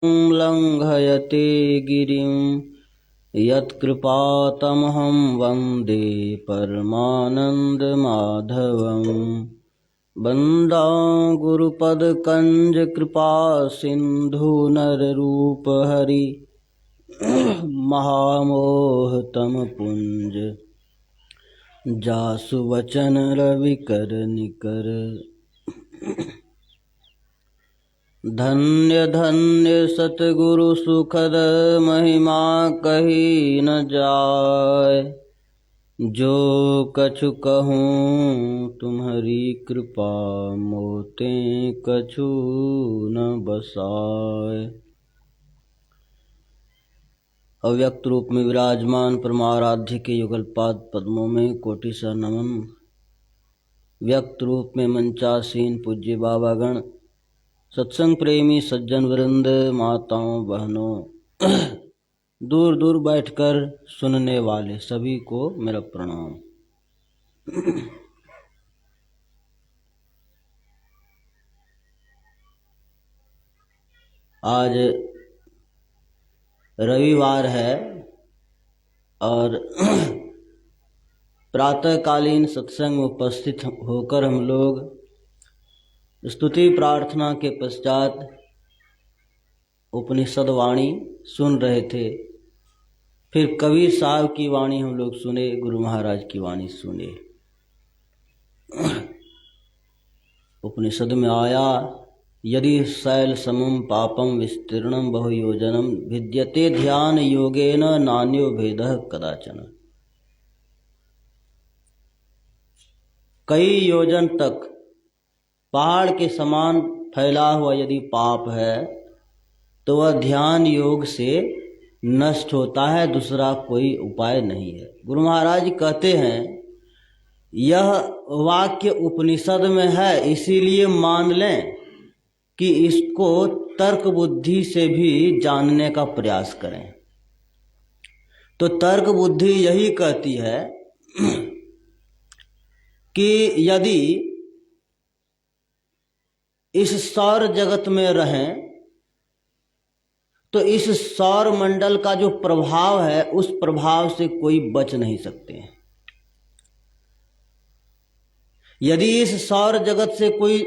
लङ्घयते गिरिं यत्कृपातमहं वन्दे परमानन्दमाधवम्। वन्दे गुरुपदकञ्जकृपासिन्धु नररूपहरि महामोहतमपुञ्ज जासु वचन रविकर निकर। धन्य धन्य सतगुरु सुखद महिमा कही न जाय। जो कछु कहूँ तुम्हारी कृपा मोते कछु न बसाय। अव्यक्त रूप में विराजमान परमाराध्य के युगलपाद पद्मों में कोटि सा नमन। व्यक्त रूप में मंचासीन पूज्य बाबागण, सत्संग प्रेमी सज्जन वृंद, माताओं बहनों, दूर दूर बैठकर सुनने वाले सभी को मेरा प्रणाम। आज रविवार है और प्रातःकालीन सत्संग में उपस्थित होकर हम लोग स्तुति प्रार्थना के पश्चात उपनिषद वाणी सुन रहे थे। फिर कबीर साहब की वाणी हम लोग सुने, गुरु महाराज की वाणी सुने। उपनिषद में आया, यदि शैल समम पापम विस्तीर्णम बहुयोजनम विद्यते ध्यान योगेन नान्यो भेदः कदाचन। कई योजन तक पहाड़ के समान फैला हुआ यदि पाप है तो वह ध्यान योग से नष्ट होता है, दूसरा कोई उपाय नहीं है। गुरु महाराज कहते हैं यह वाक्य उपनिषद में है, इसीलिए मान लें कि इसको तर्क बुद्धि से भी जानने का प्रयास करें। तो तर्क बुद्धि यही कहती है कि यदि इस सौर जगत में रहें तो इस सौर मंडल का जो प्रभाव है उस प्रभाव से कोई बच नहीं सकते हैं। यदि इस सौर जगत से कोई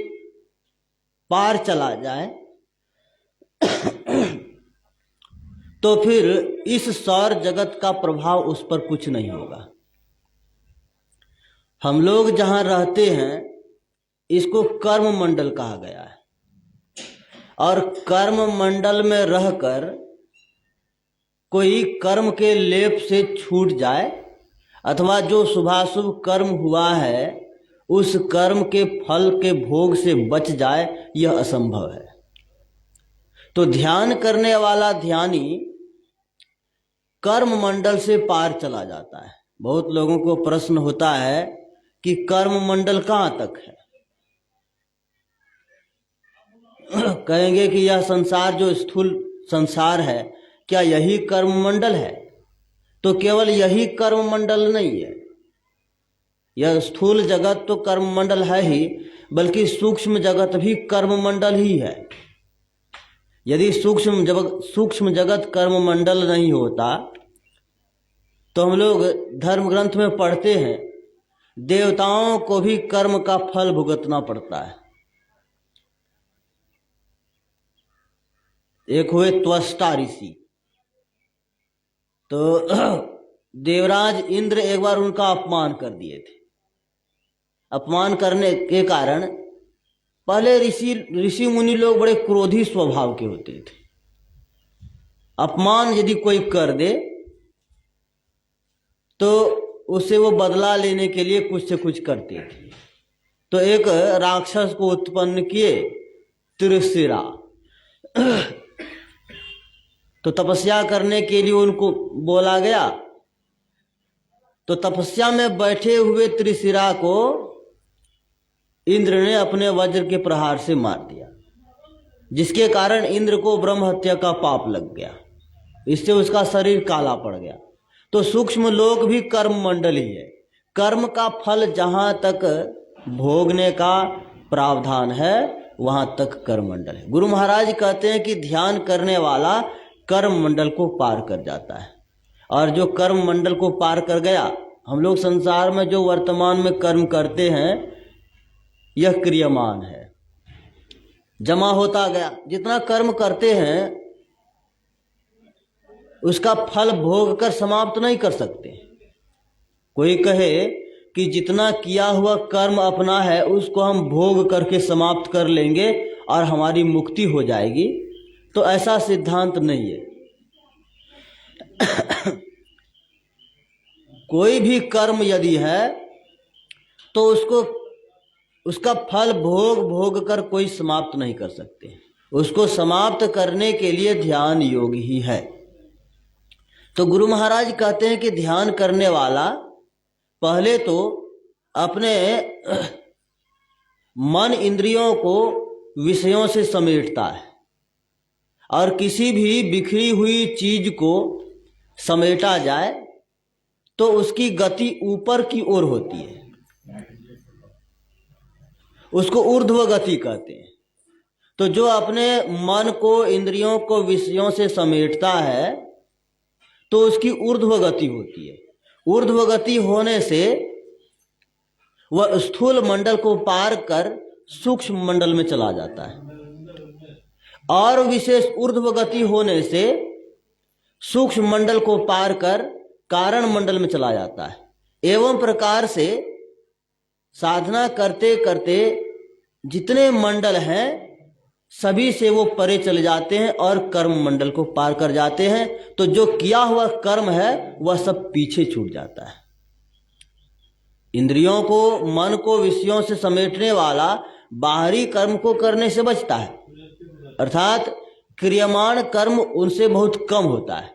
पार चला जाए तो फिर इस सौर जगत का प्रभाव उस पर कुछ नहीं होगा। हम लोग जहां रहते हैं इसको कर्म मंडल कहा गया है, और कर्म मंडल में रहकर कोई कर्म के लेप से छूट जाए अथवा जो शुभाशुभ कर्म हुआ है उस कर्म के फल के भोग से बच जाए, यह असंभव है। तो ध्यान करने वाला ध्यानी कर्म मंडल से पार चला जाता है। बहुत लोगों को प्रश्न होता है कि कर्म मंडल कहाँ तक है। कहेंगे कि यह संसार जो स्थूल संसार है, क्या यही कर्म मंडल है? तो केवल यही कर्म मंडल नहीं है। यह स्थूल जगत तो कर्म मंडल है ही, बल्कि सूक्ष्म जगत भी कर्म मंडल ही है। यदि सूक्ष्म जगत कर्म मंडल नहीं होता तो हम लोग धर्म ग्रंथ में पढ़ते हैं देवताओं को भी कर्म का फल भुगतना पड़ता है। एक हुए त्वष्टा ऋषि, तो देवराज इंद्र एक बार उनका अपमान कर दिए थे। अपमान करने के कारण पहले ऋषि मुनि लोग बड़े क्रोधी स्वभाव के होते थे। अपमान यदि कोई कर दे तो उससे वो बदला लेने के लिए कुछ से कुछ करते थे। तो एक राक्षस को उत्पन्न किए, त्रिशिरा। तो तपस्या करने के लिए उनको बोला गया, तो तपस्या में बैठे हुए त्रिशिरा को इंद्र ने अपने वज्र के प्रहार से मार दिया, जिसके कारण इंद्र को ब्रह्म हत्या का पाप लग गया। इससे उसका शरीर काला पड़ गया। तो सूक्ष्म लोक भी कर्म मंडल ही है। कर्म का फल जहां तक भोगने का प्रावधान है वहां तक कर्म मंडल है। गुरु महाराज कहते हैं कि ध्यान करने वाला कर्म मंडल को पार कर जाता है, और जो कर्म मंडल को पार कर गया, हम लोग संसार में जो वर्तमान में कर्म करते हैं यह क्रियमान है, जमा होता गया। जितना कर्म करते हैं उसका फल भोग कर समाप्त नहीं कर सकते। कोई कहे कि जितना किया हुआ कर्म अपना है उसको हम भोग करके समाप्त कर लेंगे और हमारी मुक्ति हो जाएगी, तो ऐसा सिद्धांत नहीं है। कोई भी कर्म यदि है तो उसका फल भोग कर कोई समाप्त नहीं कर सकते। उसको समाप्त करने के लिए ध्यान योग ही है। तो गुरु महाराज कहते हैं कि ध्यान करने वाला पहले तो अपने मन इंद्रियों को विषयों से समेटता है, और किसी भी बिखरी हुई चीज को समेटा जाए तो उसकी गति ऊपर की ओर होती है, उसको ऊर्ध्व गति कहते हैं। तो जो अपने मन को इंद्रियों को विषयों से समेटता है तो उसकी ऊर्ध्व गति होती है। ऊर्ध्व गति होने से वह स्थूल मंडल को पार कर सूक्ष्म मंडल में चला जाता है, और विशेष ऊर्ध्व गति होने से सूक्ष्म मंडल को पार कर कारण मंडल में चला जाता है। एवं प्रकार से साधना करते करते जितने मंडल हैं सभी से वो परे चले जाते हैं और कर्म मंडल को पार कर जाते हैं। तो जो किया हुआ कर्म है वह सब पीछे छूट जाता है। इंद्रियों को, मन को विषयों से समेटने वाला बाहरी कर्म को करने से बचता है, अर्थात क्रियमाण कर्म उनसे बहुत कम होता है।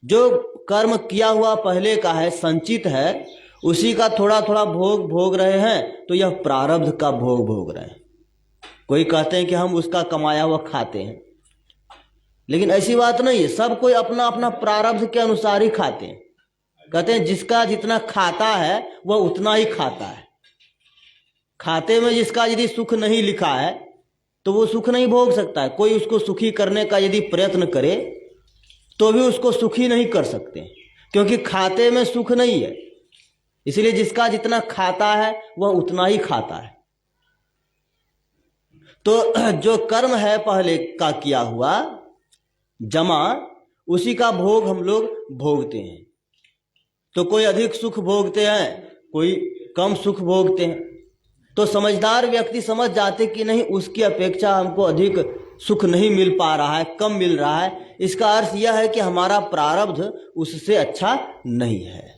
जो कर्म किया हुआ पहले का है, संचित है, उसी का थोड़ा थोड़ा भोग रहे हैं, तो यह प्रारब्ध का भोग रहे हैं। कोई कहते हैं कि हम उसका कमाया हुआ खाते हैं, लेकिन ऐसी बात नहीं है। सब कोई अपना अपना प्रारब्ध के अनुसार ही खाते हैं। कहते हैं जिसका जितना खाता है वह उतना ही खाता है। खाते में जिसका यदि सुख नहीं लिखा है तो वो सुख नहीं भोग सकता है। कोई उसको सुखी करने का यदि प्रयत्न करे तो भी उसको सुखी नहीं कर सकते, क्योंकि खाते में सुख नहीं है। इसलिए जिसका जितना खाता है वह उतना ही खाता है। तो जो कर्म है पहले का किया हुआ जमा, उसी का भोग हम लोग भोगते हैं। तो कोई अधिक सुख भोगते हैं, कोई कम सुख भोगते हैं। तो समझदार व्यक्ति समझ जाते कि नहीं, उसकी अपेक्षा हमको अधिक सुख नहीं मिल पा रहा है, कम मिल रहा है। इसका अर्थ यह है कि हमारा प्रारब्ध उससे अच्छा नहीं है।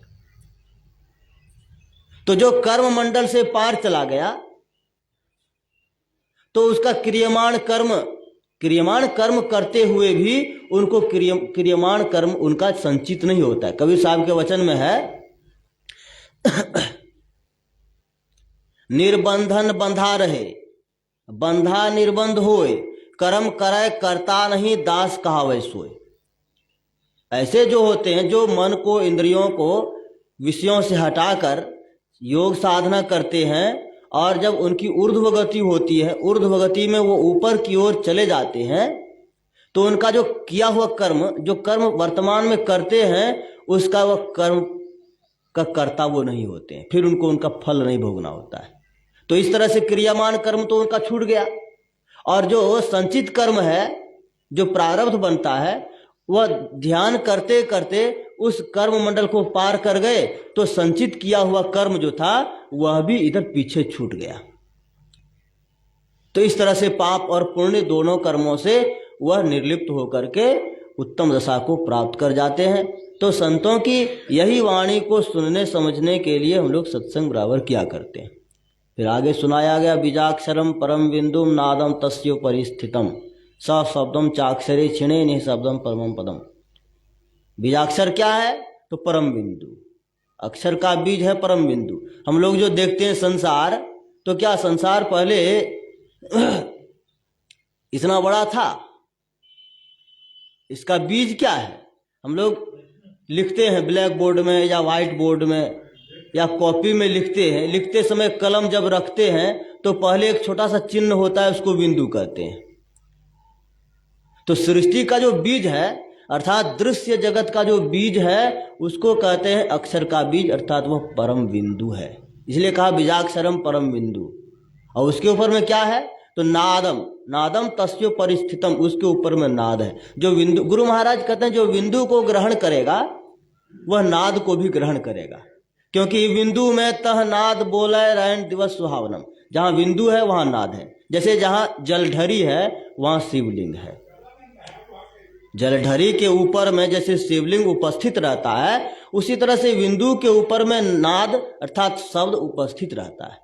तो जो कर्म मंडल से पार चला गया तो उसका क्रियमाण कर्म करते हुए भी उनको क्रियमाण कर्म उनका संचित नहीं होता है। कबीर साहब के वचन में है निर्बंधन बंधा रहे, बंधा निर्बंध होए, कर्म करे करता नहीं, दास कहावे सोए। ऐसे जो होते हैं, जो मन को, इंद्रियों को विषयों से हटाकर योग साधना करते हैं, और जब उनकी ऊर्ध्व गति होती है, ऊर्ध्व गति में वो ऊपर की ओर चले जाते हैं, तो उनका जो किया हुआ कर्म, जो कर्म वर्तमान में करते हैं, उसका वह कर्म का कर्ता वो नहीं होते हैं। फिर उनको उनका फल नहीं भोगना होता है। तो इस तरह से क्रियामान कर्म तो उनका छूट गया, और जो संचित कर्म है, जो प्रारब्ध बनता है, वह ध्यान करते करते उस कर्म मंडल को पार कर गए, तो संचित किया हुआ कर्म जो था वह भी इधर पीछे छूट गया। तो इस तरह से पाप और पुण्य दोनों कर्मों से वह निर्लिप्त होकर के उत्तम दशा को प्राप्त कर जाते हैं। तो संतों की यही वाणी को सुनने समझने के लिए हम लोग सत्संग बराबर किया करते हैं। फिर आगे सुनाया गया, बीजाक्षरम परम बिंदुम नादम तस्योपरि स्थितम स शब्दम चाक्षरे क्षिणे निःशब्दम परमम पदम। बीजाक्षर क्या है? तो परम बिंदु। अक्षर का बीज है परम बिंदु। हम लोग जो देखते हैं संसार, तो क्या संसार पहले इतना बड़ा था? इसका बीज क्या है? हम लोग लिखते हैं ब्लैक बोर्ड में या वाइट बोर्ड में या कॉपी में लिखते हैं। लिखते समय कलम जब रखते हैं तो पहले एक छोटा सा चिन्ह होता है, उसको बिंदु कहते हैं। तो सृष्टि का जो बीज है अर्थात दृश्य जगत का जो बीज है उसको कहते हैं अक्षर का बीज, अर्थात वह परम बिंदु है। इसलिए कहा बीजाक्षरम परम बिंदु। और उसके ऊपर में क्या है? तो नादम, नादम तस्यो परिस्थितम, उसके ऊपर में नाद है। जो बिंदु, गुरु महाराज कहते हैं जो बिंदु को ग्रहण करेगा वह नाद को भी ग्रहण करेगा, क्योंकि बिंदु में तह नाद बोले रैन दिवस सुहावनम। जहाँ बिंदु है वहाँ नाद है। जैसे जहाँ जलधरी है वहाँ शिवलिंग है। जलधरी के ऊपर में जैसे शिवलिंग उपस्थित रहता है, उसी तरह से बिंदु के ऊपर में नाद अर्थात शब्द उपस्थित रहता है।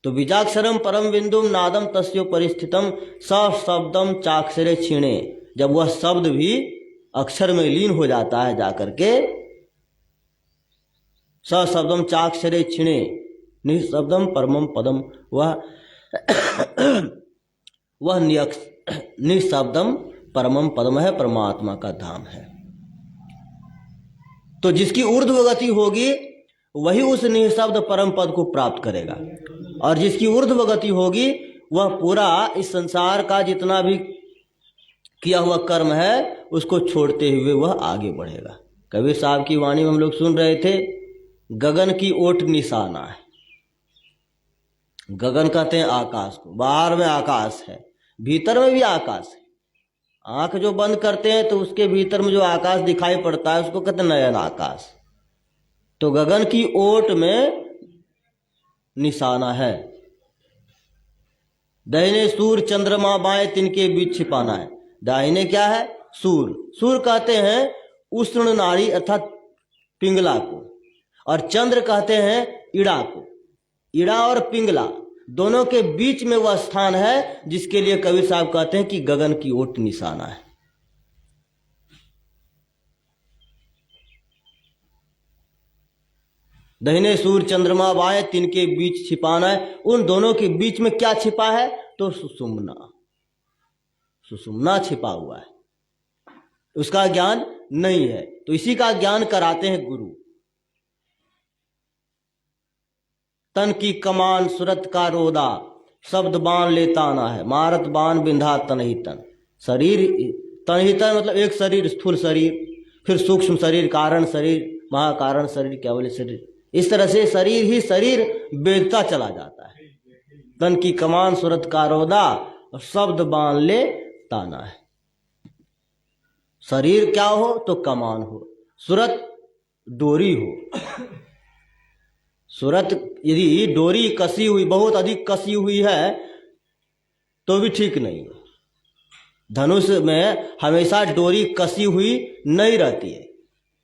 तो बीजाक्षरम परम बिंदुम नादम तस्यो परिस्थितम स शब्दम चाक्षरे क्षीणे। जब वह शब्द भी अक्षर में लीन हो जाता है जाकर के, स शब्दम चाक्षरे क्षीणे निशब्दम परमम पदम, वह निशब्दम परमम पदम है, परमात्मा का धाम है। तो जिसकी ऊर्ध्व गति होगी वही उस निशब्द परम पद को प्राप्त करेगा, और जिसकी ऊर्ध्व गति होगी वह पूरा इस संसार का जितना भी किया हुआ कर्म है उसको छोड़ते हुए वह आगे बढ़ेगा। कबीर साहब की वाणी में हम लोग सुन रहे थे, गगन की ओट निशाना है। गगन कहते हैं आकाश को, बाहर में आकाश है, भीतर में भी आकाश है। आंख जो बंद करते हैं तो उसके भीतर में जो आकाश दिखाई पड़ता है उसको कहते हैं नयन आकाश। तो गगन की ओट में निशाना है। दाहिने सूर्य चंद्रमा, बाएं तिनके बीच छिपाना है। दाहिने क्या है? सूर्य। सूर्य कहते हैं उष्ण नारी अर्थात पिंगला को, और चंद्र कहते हैं इड़ा को। इड़ा और पिंगला दोनों के बीच में वह स्थान है जिसके लिए कबीर साहब कहते हैं कि गगन की ओट निशाना है। दाहिने सूर्य चंद्रमा, बाएं तिनके बीच छिपाना है। उन दोनों के बीच में क्या छिपा है? तो सुषुम्ना, सुषुम्ना छिपा हुआ है, उसका ज्ञान नहीं है। तो इसी का ज्ञान कराते हैं गुरु। तन की कमान सुरत का रोदा, शब्द बाण लेता आना है, मारत बाण बिंधा तन ही तन। शरीर, तन ही तन मतलब एक शरीर, स्थूल शरीर, फिर सूक्ष्म शरीर, कारण शरीर, महाकारण शरीर, केवल शरीर। इस तरह से शरीर ही शरीर बेचता चला जाता है। तन की कमान सुरत का रोदा और शब्द बाण ले ताना है। शरीर क्या हो? तो कमान हो, सुरत डोरी हो। सुरत यदि डोरी कसी हुई, बहुत अधिक कसी हुई है तो भी ठीक नहीं है। धनुष में हमेशा डोरी कसी हुई नहीं रहती है।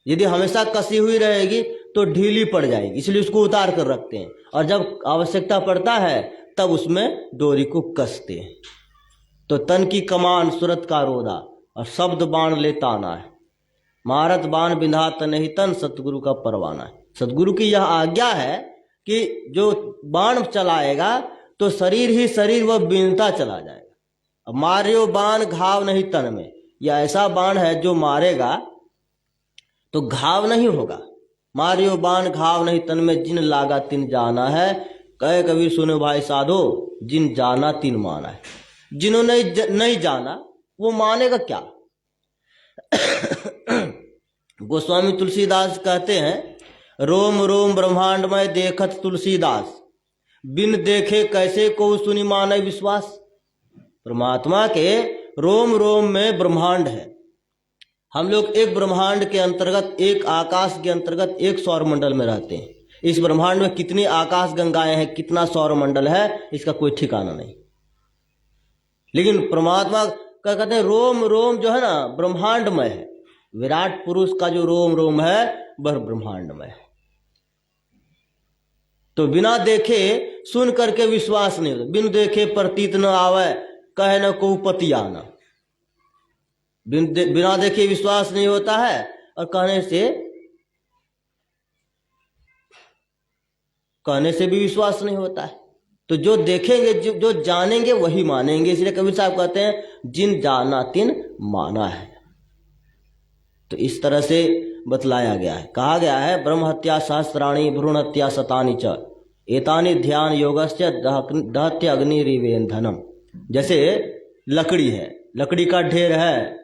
यदि हमेशा कसी हुई रहेगी तो ढीली पड़ जाएगी, इसलिए उसको उतार कर रखते हैं, और जब आवश्यकता पड़ता है तब उसमें डोरी को कसते हैं। तो तन की कमान सुरत का रोदा और शब्द बाण ले ताना है, मारत बाण बिंधा तन ही तन, सतगुरु का परवाना है। सतगुरु की यह आज्ञा है कि जो बाण चलाएगा तो शरीर ही शरीर वह बीनता चला जाएगा। अब मारियो बाण घाव नहीं तन में, यह ऐसा बाण है जो मारेगा तो घाव नहीं होगा। मारियो बाण घाव नहीं तन में, जिन लागा तिन जाना है। कहे कबीर सुनो भाई साधो, जिन जाना तिन माना है। जिन्होंने नहीं जाना वो मानेगा क्या? गोस्वामी तुलसीदास कहते हैं, रोम रोम ब्रह्मांडमय देखत तुलसीदास, बिन देखे कैसे को सुनी माने विश्वास। परमात्मा के रोम रोम में ब्रह्मांड है। हम लोग एक ब्रह्मांड के अंतर्गत, एक आकाश के अंतर्गत एक सौर मंडल में रहते हैं। इस ब्रह्मांड में कितनी आकाश गंगाएं हैं, कितना सौर मंडल है, इसका कोई ठिकाना नहीं। लेकिन परमात्मा का कहते हैं रोम रोम जो है ना ब्रह्मांडमय है। विराट पुरुष का जो रोम रोम है वह ब्रह्मांडमय है। तो बिना देखे सुन करके विश्वास नहीं होता। बिन देखे प्रतीत न आवे, कहे न को पतिया न। बिना देखे विश्वास नहीं होता है, और कहने से भी विश्वास नहीं होता है। तो जो देखेंगे, जो जानेंगे वही मानेंगे। इसलिए कबीर साहब कहते हैं, जिन जाना तिन माना है। तो इस तरह से बतलाया गया है, कहा गया है, ब्रह्म हत्या सहस्त्राणी भ्रूण हत्या शतानि च, एतानि ध्यान योगस्य दहत्य अग्निरिवेन्धनम। जैसे लकड़ी है, लकड़ी का ढेर है,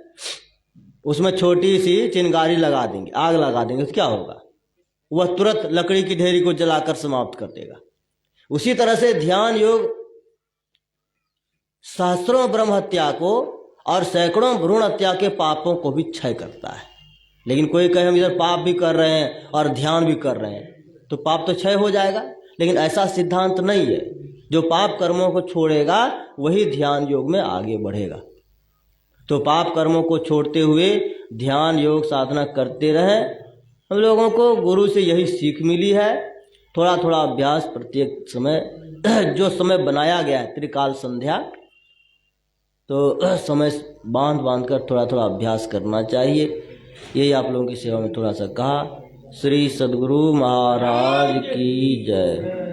उसमें छोटी सी चिंगारी लगा देंगे, आग लगा देंगे, तो क्या होगा? वह तुरंत लकड़ी की ढेरी को जलाकर समाप्त कर देगा। उसी तरह से ध्यान योग सहस्त्रों ब्रह्म हत्या को और सैकड़ों भ्रूण हत्या के पापों को भी क्षय करता है। लेकिन कोई कहे हम इधर पाप भी कर रहे हैं और ध्यान भी कर रहे हैं, तो पाप तो क्षय हो जाएगा। लेकिन ऐसा सिद्धांत नहीं है। जो पाप कर्मों को छोड़ेगा वही ध्यान योग में आगे बढ़ेगा। तो पाप कर्मों को छोड़ते हुए ध्यान योग साधना करते रहें। हम लोगों को गुरु से यही सीख मिली है। थोड़ा थोड़ा अभ्यास प्रत्येक समय, जो समय बनाया गया है त्रिकाल संध्या, तो समय बांध कर थोड़ा थोड़ा अभ्यास करना चाहिए। यही आप लोगों की सेवा में थोड़ा सा कहा। श्री सद्गुरु महाराज की जय।